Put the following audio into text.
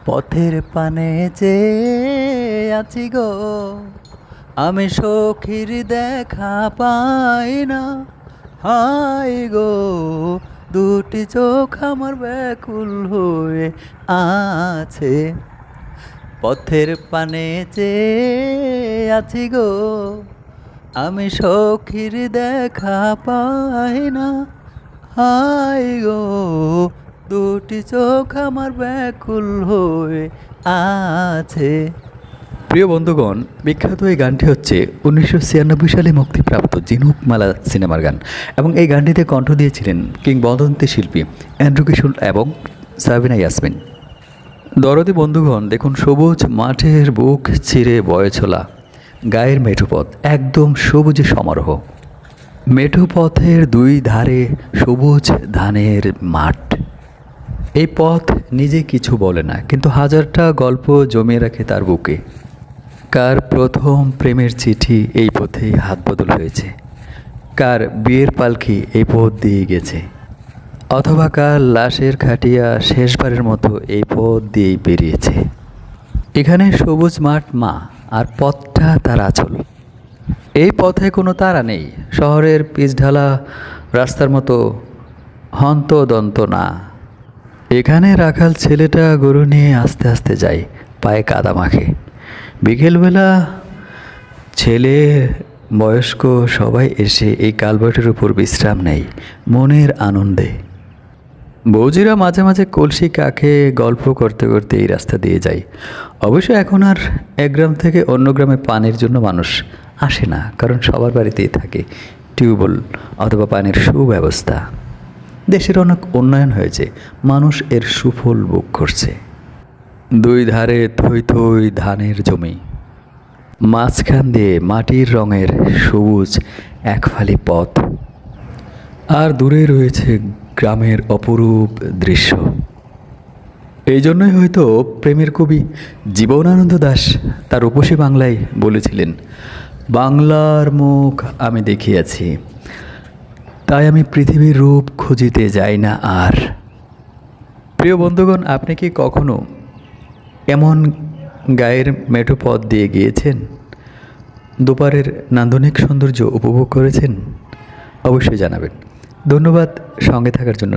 পথের পানে চেয়ে আছি গো, আমি সখীর দেখা পাই না। হায় গো, দুটি চোখ আমার ব্যাকুল হয়ে আছে। পথের পানে চেয়ে আছি গো, আমি সখীর দেখা পাই না। হায় গো, দুটি চোখ আমার ব্যাকুল হয়ে আছে। প্রিয় বন্ধুগণ, বিখ্যাত এই গানটি হচ্ছে 1996 সালে মুক্তিপ্রাপ্ত ঝিনুকমালা সিনেমার গান, এবং এই গানটিতে কণ্ঠ দিয়েছিলেন কিংবদন্তি শিল্পী অ্যান্ড্রু কিশোর এবং সাবিনা ইয়াসমিন। দরদি বন্ধুগণ, দেখুন, সবুজ মাঠের বুক চিরে বয়ে চলা গায়ের মেঠোপথ, একদম সবুজে সমারোহ। মেঠোপথের দুই ধারে সবুজ ধানের মাঠ। এই পথ নিজে কিছু বলে না, কিন্তু হাজারটা গল্প জমিয়ে রাখে তার বুকে। কার প্রথম প্রেমের চিঠি এই পথেই হাত বদল হয়েছে, কার বিয়ের পালকি এই পথ দিয়ে গেছে, অথবা কার লাশের খাটিয়া শেষবারের মতো এই পথ দিয়েই বেরিয়েছে। এখানে সবুজ মাঠ মা, আর পথটা তার আঁচল। এই পথে কোনো তারা নেই, শহরের পিচঢালা রাস্তার মতো হন্তদন্ত না। এখানে রাখাল ছেলেটা গরু নিয়ে আস্তে আস্তে যায়, পায়ে কাদা মাখে। বিকেলবেলা ছেলে বয়স্ক সবাই এসে এই কালভার্টের উপর বিশ্রাম নেয় মনের আনন্দে। বৌজিরা মাঝে মাঝে কলসি কাকে গল্প করতে করতে এই রাস্তা দিয়ে যায়। অবশ্য এখন আর এক গ্রাম থেকে অন্য গ্রামে পানির জন্য মানুষ আসে না, কারণ সবার বাড়িতেই থাকে টিউবওয়েল অথবা পানির সুব্যবস্থা। দেশের অনেক উন্নয়ন হয়েছে, মানুষ এর সুফল ভোগ করছে। দুই ধারে থই থই ধানের জমি, মাঝখান দিয়ে মাটির রঙের সবুজ এক ফালি পথ, আর দূরে রয়েছে গ্রামের অপরূপ দৃশ্য। এই জন্যই হয়তো প্রেমের কবি জীবনানন্দ দাশ তার রূপসী বাংলায় বলেছিলেন, বাংলার মুখ আমি দেখিয়াছি, তাই আমি পৃথিবীর রূপ খুঁজিতে যাই না আর। প্রিয় বন্ধুগণ, আপনি কি কখনো এমন গায়ের মেঠো পথ দিয়ে গিয়েছেন? দুপারের নান্দনিক সৌন্দর্য উপভোগ করেছেন? অবশ্যই জানাবেন। ধন্যবাদ সঙ্গে থাকার জন্য।